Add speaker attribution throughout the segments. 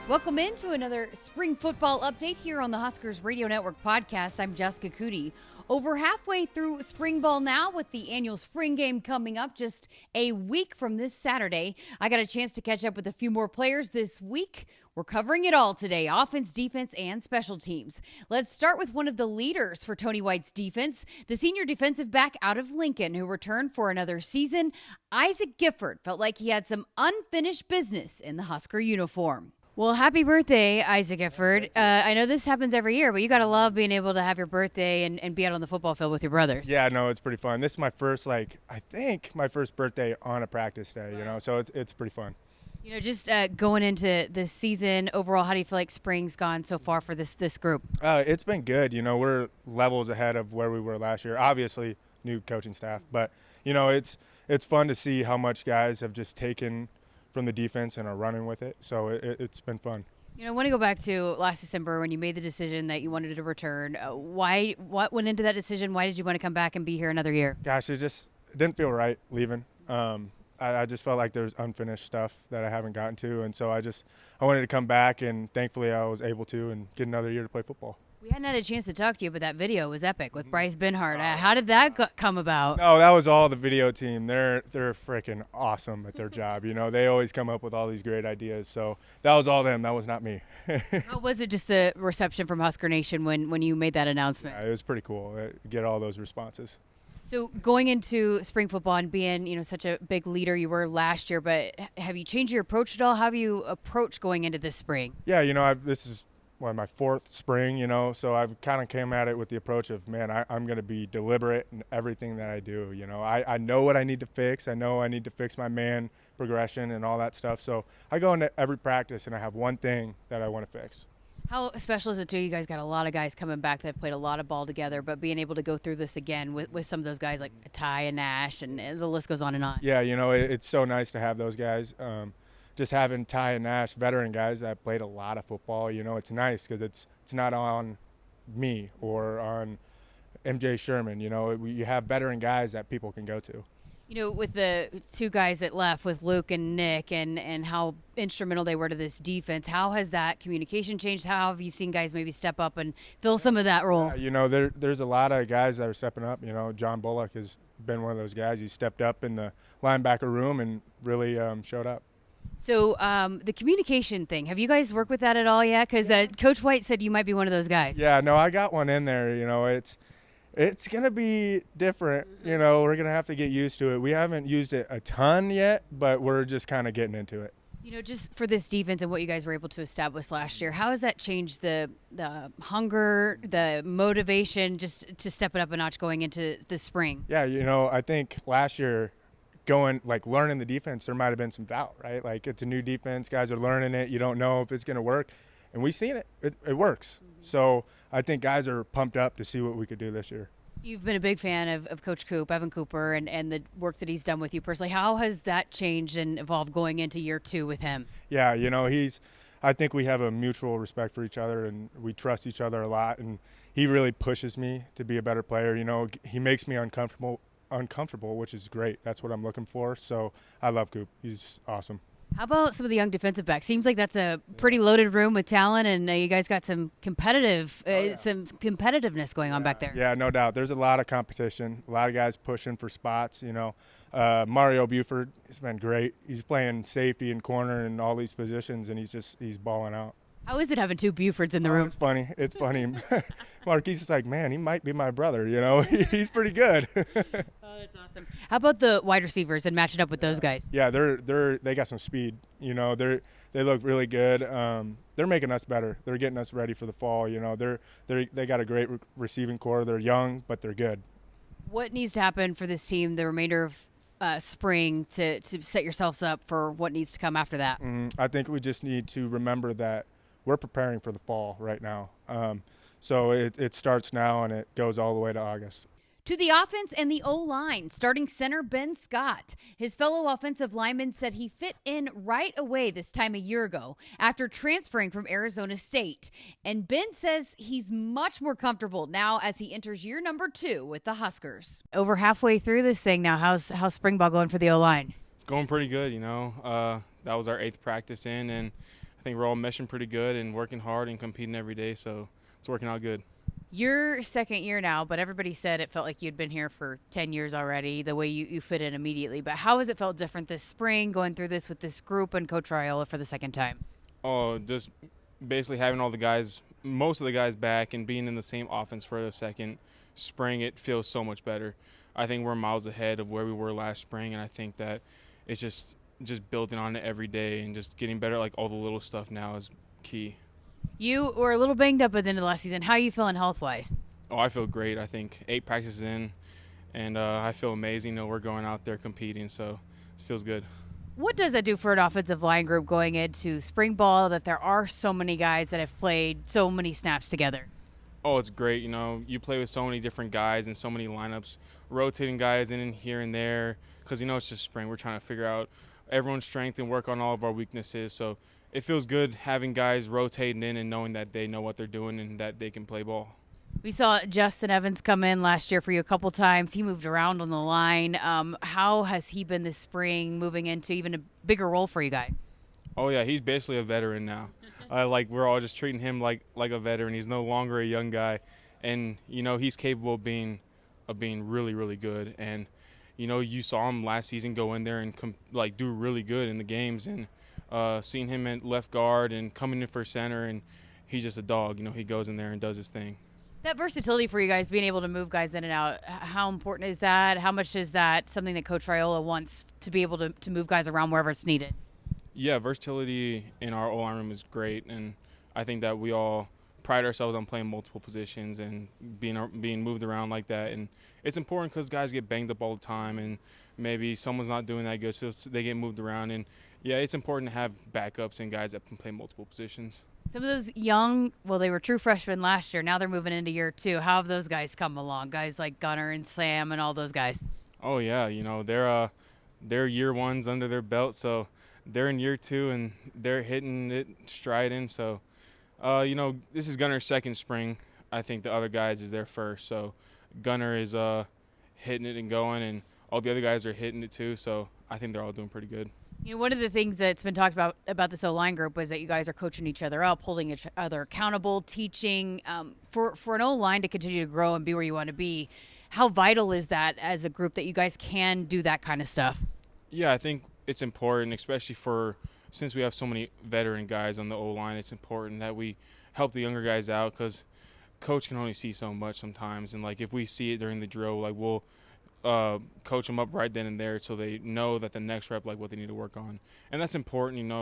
Speaker 1: Welcome into another spring football update here on the Huskers Radio Network podcast. I'm Jessica Coody. Over halfway through spring ball now, with the annual spring game coming up just a week from this Saturday. I got a chance to catch up with a few more players this week. We're covering it all today, offense, defense, and special teams. Let's start with one of the leaders for Tony White's defense, the senior defensive back out of Lincoln who returned for another season. Isaac Gifford felt like he had some unfinished business in the Husker uniform. Well, happy birthday, Isaac Gifford. I know this happens every year, but you got to love being able to have your birthday and be out on the football field with your brothers.
Speaker 2: Yeah, no, it's pretty fun. This is my first, I think my first birthday on a practice day, so it's pretty fun.
Speaker 1: Just going into this season, overall, how do you feel like spring's gone so far for this group?
Speaker 2: It's been good. We're levels ahead of where we were last year. Obviously, new coaching staff. But, it's fun to see how much guys have just taken from the defense and are running with it. So it's been fun.
Speaker 1: I want to go back to last December when you made the decision that you wanted to return. What went into that decision? Why did you want to come back and be here another year?
Speaker 2: Gosh, it didn't feel right leaving. I just felt like there was unfinished stuff that I haven't gotten to. And so I wanted to come back, and thankfully I was able to and get another year to play football. We
Speaker 1: hadn't had a chance to talk to you, but that video was epic with Bryce Benhart. How did that come about?
Speaker 2: No, that was all the video team. They're freaking awesome at their job. They always come up with all these great ideas. So that was all them. That was not me.
Speaker 1: How was it, just the reception from Husker Nation when you made that announcement?
Speaker 2: Yeah, it was pretty cool. Get all those responses.
Speaker 1: So going into spring football and being, such a big leader you were last year, but have you changed your approach at all? How have you approached going into this spring?
Speaker 2: Yeah, this is my fourth spring, so I've kind of came at it with the approach of, man, I'm going to be deliberate in everything that I do. I know what I need to fix. I know I need to fix my man progression and all that stuff. So I go into every practice and I have one thing that I want to fix.
Speaker 1: How special is it, too? You guys got a lot of guys coming back that have played a lot of ball together, but being able to go through this again with some of those guys like Ty and Nash, and the list goes on and on.
Speaker 2: Yeah, it's so nice to have those guys. Just having Ty and Nash, veteran guys that played a lot of football, it's nice because it's not on me or on MJ Sherman. You have veteran guys that people can go to.
Speaker 1: With the two guys that left, with Luke and Nick, and how instrumental they were to this defense, how has that communication changed? How have you seen guys maybe step up and fill some of that role?
Speaker 2: There's a lot of guys that are stepping up. John Bullock has been one of those guys. He stepped up in the linebacker room and really showed up.
Speaker 1: So the communication thing, have you guys worked with that at all yet? Because Coach White said you might be one of those guys.
Speaker 2: Yeah, no, I got one in there. It's going to be different. We're going to have to get used to it. We haven't used it a ton yet, but we're just kind of getting into it.
Speaker 1: Just for this defense and what you guys were able to establish last year, how has that changed the hunger, the motivation just to step it up a notch going into the spring?
Speaker 2: Yeah, I think last year learning the defense, there might have been some doubt, right? It's a new defense. Guys are learning it. You don't know if it's going to work. And we've seen it. It works. Mm-hmm. So I think guys are pumped up to see what we could do this year.
Speaker 1: You've been a big fan of Coach Evan Cooper, and the work that he's done with you personally. How has that changed and evolved going into year two with him?
Speaker 2: Yeah, I think we have a mutual respect for each other, and we trust each other a lot. And he really pushes me to be a better player. He makes me uncomfortable, which is great. That's what I'm looking for. So I love Coop. He's awesome.
Speaker 1: How about some of the young defensive backs? Seems like that's a pretty loaded room with talent, and you guys got some some competitiveness going on back there.
Speaker 2: Yeah, no doubt. There's a lot of competition, a lot of guys pushing for spots. Mario Buford has been great. He's playing safety and corner and all these positions, and he's balling out.
Speaker 1: How is it having two Bufords in the room?
Speaker 2: It's funny. Marquise is like, man, he might be my brother. He's pretty good.
Speaker 1: Oh, that's awesome. How about the wide receivers and matching up with those guys?
Speaker 2: Yeah, they got some speed. They look really good. They're making us better. They're getting us ready for the fall. They got a great receiving core. They're young, but they're good.
Speaker 1: What needs to happen for this team the remainder of spring to set yourselves up for what needs to come after that?
Speaker 2: I think we just need to remember that we're preparing for the fall right now. So it starts now and it goes all the way to August.
Speaker 1: To the offense and the O-line, starting center Ben Scott. His fellow offensive lineman said he fit in right away this time a year ago after transferring from Arizona State. And Ben says he's much more comfortable now as he enters year number 2 with the Huskers. Over halfway through this thing now, how's spring ball going for the O-line?
Speaker 3: It's going pretty good, That was our 8th practice in, and I think we're all meshing pretty good and working hard and competing every day, so it's working out good.
Speaker 1: Your second year now, but everybody said it felt like you'd been here for 10 years already, the way you fit in immediately. But how has it felt different this spring, going through this with this group and Coach Raiola for the second time?
Speaker 3: Oh, just basically having all the guys, most of the guys back and being in the same offense for the second spring, it feels so much better. I think we're miles ahead of where we were last spring, and I think that it's just building on it every day and just getting better. Like all the little stuff now is key.
Speaker 1: You were a little banged up at the end of the last season. How are you feeling health-wise?
Speaker 3: Oh, I feel great. I think 8 practices in, and I feel amazing. We're going out there competing, so it feels good.
Speaker 1: What does that do for an offensive line group going into spring ball, that there are so many guys that have played so many snaps together?
Speaker 3: Oh, it's great. You play with so many different guys and so many lineups, rotating guys in and here and there, because, it's just spring. We're trying to figure out everyone's strength and work on all of our weaknesses. So it feels good having guys rotating in and knowing that they know what they're doing and that they can play ball.
Speaker 1: We saw Justin Evans come in last year for you a couple times. He moved around on the line. How has he been this spring, moving into even a bigger role for you guys?
Speaker 3: Oh, yeah, he's basically a veteran now. We're all just treating him like a veteran. He's no longer a young guy. And, he's capable of being really, really good. And, you saw him last season go in there and do really good in the games. And seeing him at left guard and coming in for center, and he's just a dog. He goes in there and does his thing.
Speaker 1: That versatility for you guys, being able to move guys in and out, how important is that? How much is that something that Coach Raiola wants to be able to move guys around wherever it's needed?
Speaker 3: Yeah, versatility in our O-line room is great, and I think that we all pride ourselves on playing multiple positions and being moved around like that. And it's important because guys get banged up all the time, and maybe someone's not doing that good, so they get moved around. And, yeah, it's important to have backups and guys that can play multiple positions.
Speaker 1: Some of those young, they were true freshmen last year. Now they're moving into year 2. How have those guys come along? Guys like Gunner and Sam and all those guys.
Speaker 3: Oh, yeah, they're year ones under their belt, so they're in year 2 and they're hitting it striding. So, this is Gunner's second spring. I think the other guys is their first. So Gunner is hitting it and going, and all the other guys are hitting it too. So I think they're all doing pretty good.
Speaker 1: One of the things that's been talked about this O-line group is that you guys are coaching each other up, holding each other accountable, teaching. For an O-line to continue to grow and be where you want to be, how vital is that as a group that you guys can do that kind of stuff?
Speaker 3: Yeah, I think it's important, especially since we have so many veteran guys on the O-line. It's important that we help the younger guys out because coach can only see so much sometimes. And, if we see it during the drill, we'll coach them up right then and there so they know that the next rep, what they need to work on. And that's important,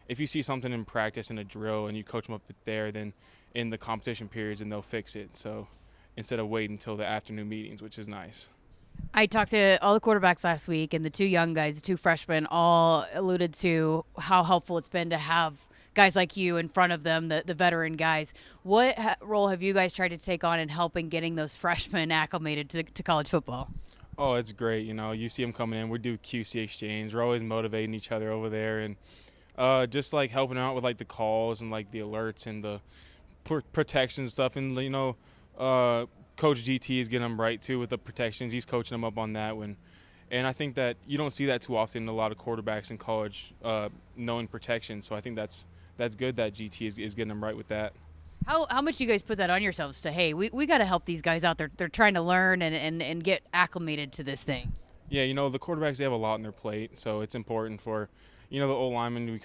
Speaker 3: if you see something in practice in a drill and you coach them up there, then in the competition periods, and they'll fix it. So instead of waiting until the afternoon meetings, which is nice.
Speaker 1: I talked to all the quarterbacks last week, and the 2 young guys, the 2 freshmen, all alluded to how helpful it's been to have guys like you in front of them, the veteran guys. What role have you guys tried to take on in helping getting those freshmen acclimated to college football?
Speaker 3: Oh, it's great. You see them coming in. We do QC exchange. We're always motivating each other over there, and just helping out with the calls and the alerts and the protection stuff. And Coach GT is getting them right too with the protections. He's coaching them up on that one. And I think that you don't see that too often in a lot of quarterbacks in college, knowing protection. So I think that's good that GT is getting them right with that.
Speaker 1: How much do you guys put that on yourselves to, hey, we got to help these guys out. They're trying to learn and get acclimated to this thing? Yeah,
Speaker 3: the quarterbacks, they have a lot on their plate. So it's important for, the old linemen,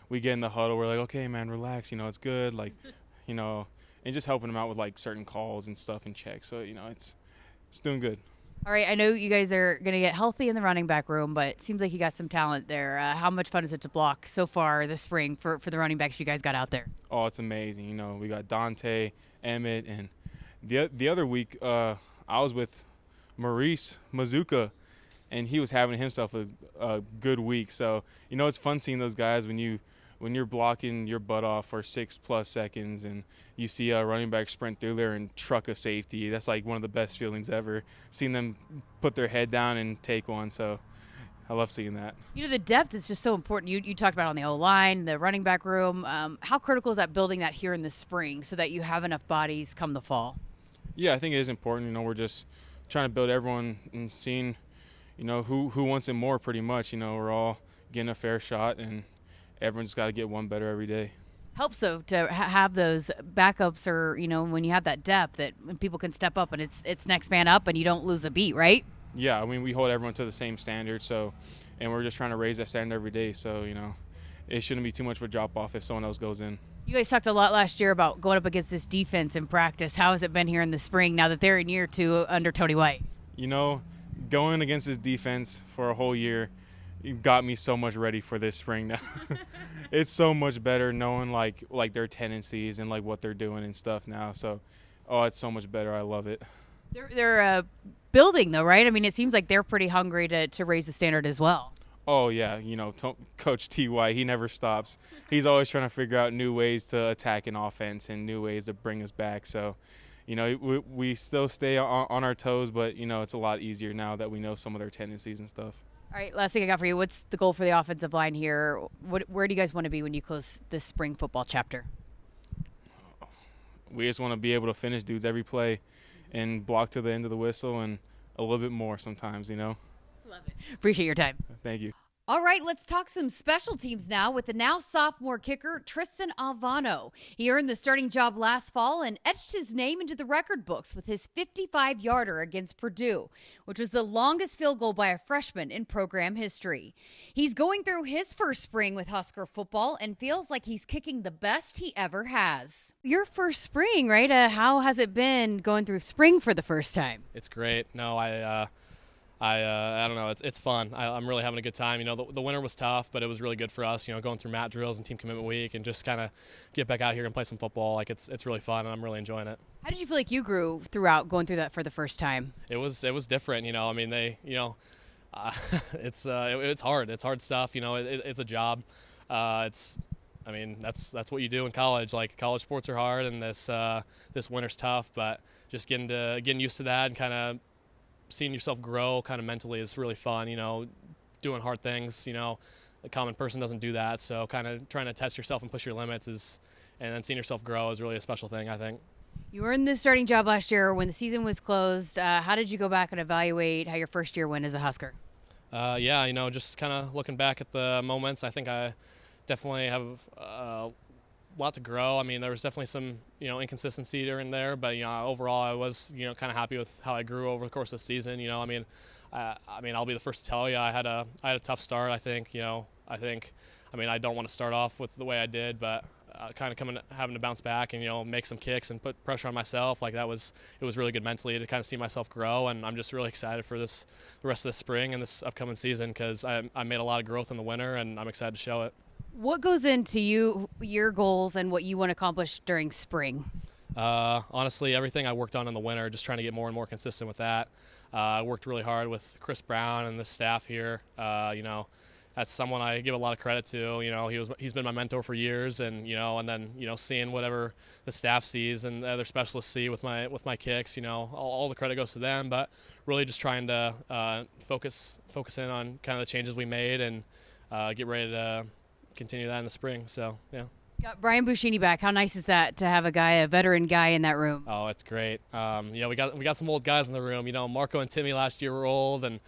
Speaker 3: we get in the huddle. We're like, okay, man, relax. It's good. And just helping them out with certain calls and stuff and checks. So, it's doing good.
Speaker 1: All right, I know you guys are going to get healthy in the running back room, but it seems like you got some talent there. How much fun is it to block so far this spring for the running backs you guys got out there?
Speaker 3: Oh, it's amazing. We got Dante, Emmett, and the other week I was with Maurice Mazuka, and he was having himself a good week. So, it's fun seeing those guys when you're blocking your butt off for 6+ seconds and you see a running back sprint through there and truck a safety. That's one of the best feelings ever, seeing them put their head down and take one. So I love seeing that.
Speaker 1: The depth is just so important. You talked about on the O-line, the running back room. How critical is that building that here in the spring so that you have enough bodies come the fall?
Speaker 3: Yeah, I think it is important. We're just trying to build everyone and seeing, who wants it more pretty much. We're all getting a fair shot, and everyone's got to get one better every day.
Speaker 1: Helps though to have those backups, or when you have that depth that when people can step up and it's next man up and you don't lose a beat, right?
Speaker 3: Yeah, I mean, we hold everyone to the same standard, and we're just trying to raise that standard every day. So, it shouldn't be too much of a drop off if someone else goes in.
Speaker 1: You guys talked a lot last year about going up against this defense in practice. How has it been here in the spring now that they're in year 2 under Tony White?
Speaker 3: Going against this defense for a whole year, it got me so much ready for this spring now. It's so much better knowing like their tendencies and like what they're doing and stuff now. So, it's so much better. I love it.
Speaker 1: They're building though, right? I mean, it seems like they're pretty hungry to raise the standard as well.
Speaker 3: Oh yeah, Coach T.Y., he never stops. He's always trying to figure out new ways to attack an offense and new ways to bring us back. So, we still stay on our toes, but it's a lot easier now that we know some of their tendencies and stuff.
Speaker 1: All right, last thing I got for you. What's the goal for the offensive line here? Where do you guys want to be when you close this spring football chapter?
Speaker 3: We just want to be able to finish dudes every play and block to the end of the whistle and a little bit more sometimes,
Speaker 1: Love it. Appreciate your time.
Speaker 3: Thank you.
Speaker 1: All right, let's talk some special teams now with the now sophomore kicker, Tristan Alvano. He earned the starting job last fall and etched his name into the record books with his 55-yarder against Purdue, which was the longest field goal by a freshman in program history. He's going through his first spring with Husker football and feels like he's kicking the best he ever has. Your first spring, right? How has it been going through spring for the first time?
Speaker 4: It's great. No, I don't know. It's fun. I'm really having a good time. The winter was tough, but it was really good for us. Going through mat drills and team commitment week, and just kind of get back out here and play some football. Like it's really fun, and I'm really enjoying it.
Speaker 1: How did you feel like you grew throughout going through that for the first time?
Speaker 4: It was different. I mean, it's hard. It's hard stuff. It's a job. That's what you do in college. Like college sports are hard, and this winter's tough. But just getting used to that and kind of seeing yourself grow kind of mentally is really fun, doing hard things, the common person doesn't do that. So kind of trying to test yourself and push your limits and then seeing yourself grow is really a special thing, I think.
Speaker 1: You earned the starting job last year when the season was closed. How did you go back and evaluate how your first year went as a Husker?
Speaker 4: Just kind of looking back at the moments, I think I definitely have a lot to grow. I mean, there was definitely some, inconsistency during there, but, overall I was, kind of happy with how I grew over the course of the season. I'll be the first to tell you, I had a tough start. I think, I don't want to start off with the way I did, but kind of having to bounce back and, make some kicks and put pressure on myself. Like it was really good mentally to kind of see myself grow. And I'm just really excited for the rest of the spring and this upcoming season, because I made a lot of growth in the winter and I'm excited to show it.
Speaker 1: What goes into your goals and what you want to accomplish during spring?
Speaker 4: Honestly, everything I worked on in the winter, just trying to get more and more consistent with that. I worked really hard with Chris Brown and the staff here. That's someone I give a lot of credit to. He's been my mentor for years, and then seeing whatever the staff sees and the other specialists see with my kicks, all the credit goes to them. But really just trying to focus in on kind of the changes we made and get ready to continue that in the spring. So yeah.
Speaker 1: Got Brian Buschini back. How nice is that to have a veteran guy in that room?
Speaker 4: Oh, it's great. We got some old guys in the room. Marco and Timmy last year were old, and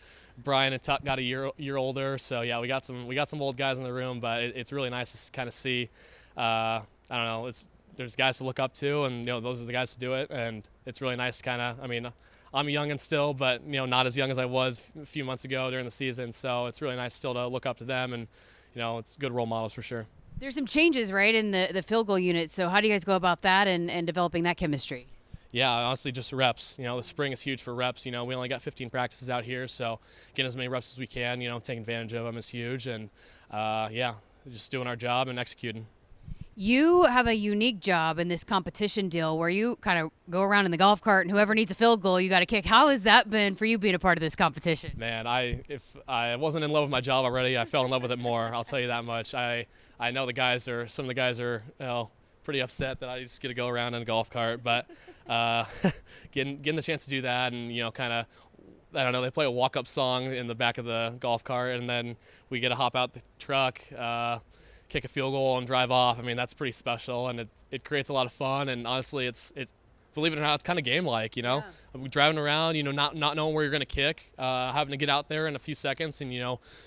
Speaker 4: Brian and Tuck got a year older. So yeah, we got some old guys in the room, but it's really nice to kind of see. I don't know. There's guys to look up to, and those are the guys to do it, and it's really nice. I'm young and still, but not as young as I was a few months ago during the season. So it's really nice still to look up to them, and it's good role models for sure.
Speaker 1: There's some changes, right, in the field goal unit. So how do you guys go about that and developing that chemistry?
Speaker 4: Yeah, honestly, just reps. The spring is huge for reps. We only got 15 practices out here, so getting as many reps as we can, taking advantage of them is huge. And, just doing our job and executing.
Speaker 1: You have a unique job in this competition deal where you kind of go around in the golf cart and whoever needs a field goal, you got to kick. How has that been for you being a part of this competition?
Speaker 4: Man, if I wasn't in love with my job already, I fell in love with it more. I'll tell you that much. I know some of the guys are pretty upset that I just get to go around in a golf cart, but getting the chance to do that and, kind of, I don't know, they play a walk-up song in the back of the golf cart, and then we get to hop out the truck, kick a field goal and drive off. I mean, that's pretty special, and it creates a lot of fun. And honestly, believe it or not, it's kind of game-like, driving around, not knowing where you're going to kick, having to get out there in a few seconds and,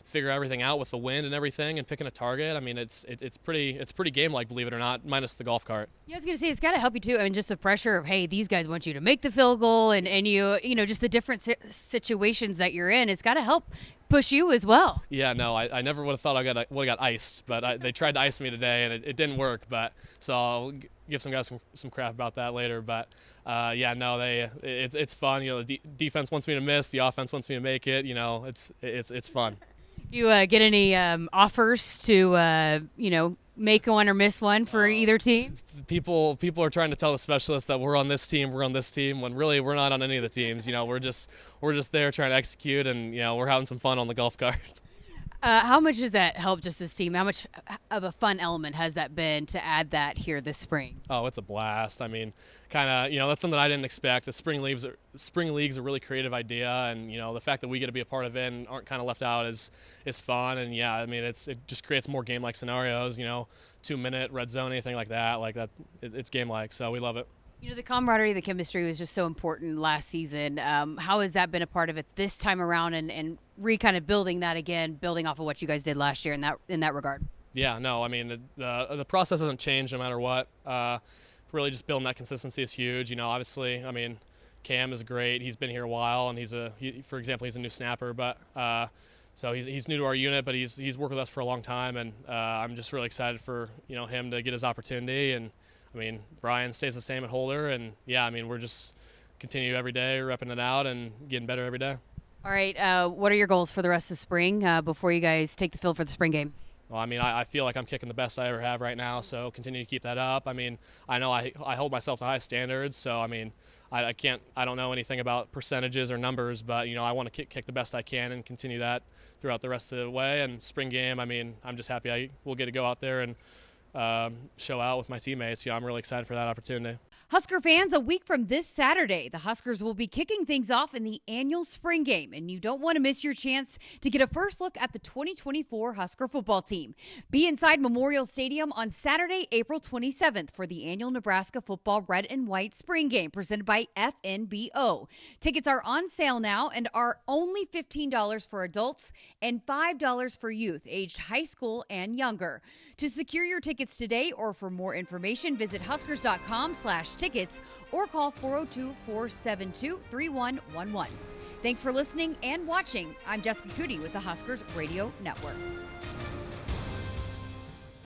Speaker 4: figure everything out with the wind and everything and picking a target. I mean, it's pretty game-like, believe it or not, minus the golf cart.
Speaker 1: Yeah, I was going to say, it's got to help you too. I mean, just the pressure of, hey, these guys want you to make the field goal and just the different situations that you're in. It's got to help push you as well.
Speaker 4: Yeah, no, I never would have thought I would have got iced, but they tried to ice me today and it didn't work. But so I'll give some guys some crap about that later. But it's fun. The defense wants me to miss, the offense wants me to make it. It's fun.
Speaker 1: You get any offers to make one or miss one for either team?
Speaker 4: People are trying to tell the specialists that we're on this team, when really we're not on any of the teams. We're just there trying to execute, and we're having some fun on the golf cart.
Speaker 1: How much has that helped just this team? How much of a fun element has that been to add that here this spring?
Speaker 4: Oh, it's a blast. I mean, kind of, that's something I didn't expect. The spring league's a really creative idea, and the fact that we get to be a part of it and aren't kind of left out is fun. And yeah, I mean, it just creates more game-like scenarios. 2-minute red zone, anything like that. It's game-like, so we love it.
Speaker 1: The camaraderie, the chemistry was just so important last season. How has that been a part of it this time around, and kind of building that again, building off of what you guys did last year in that regard?
Speaker 4: Yeah, no, I mean, the process hasn't changed no matter what. Really just building that consistency is huge. Obviously, I mean, Cam is great. He's been here a while, and for example, he's a new snapper, but so he's new to our unit, but he's worked with us for a long time, and I'm just really excited for him to get his opportunity. And I mean, Brian stays the same at holder, and yeah, I mean, we're just continue every day, repping it out and getting better every day.
Speaker 1: All right, what are your goals for the rest of spring before you guys take the field for the spring game?
Speaker 4: Well, I mean, I feel like I'm kicking the best I ever have right now, so continue to keep that up. I mean, I know I hold myself to high standards, so I mean, I don't know anything about percentages or numbers, but I want to kick the best I can and continue that throughout the rest of the way. And spring game, I mean, I'm just happy I will get to go out there and show out with my teammates. I'm really excited for that opportunity.
Speaker 1: Husker fans, a week from this Saturday, the Huskers will be kicking things off in the annual spring game, and you don't want to miss your chance to get a first look at the 2024 Husker football team. Be inside Memorial Stadium on Saturday, April 27th for the annual Nebraska football red and white spring game presented by FNBO. Tickets are on sale now and are only $15 for adults and $5 for youth aged high school and younger. To secure your tickets today or for more information, visit huskers.com/tickets or call 402-472-3111. Thanks for listening and watching. I'm Jessica Coody with the Huskers Radio Network.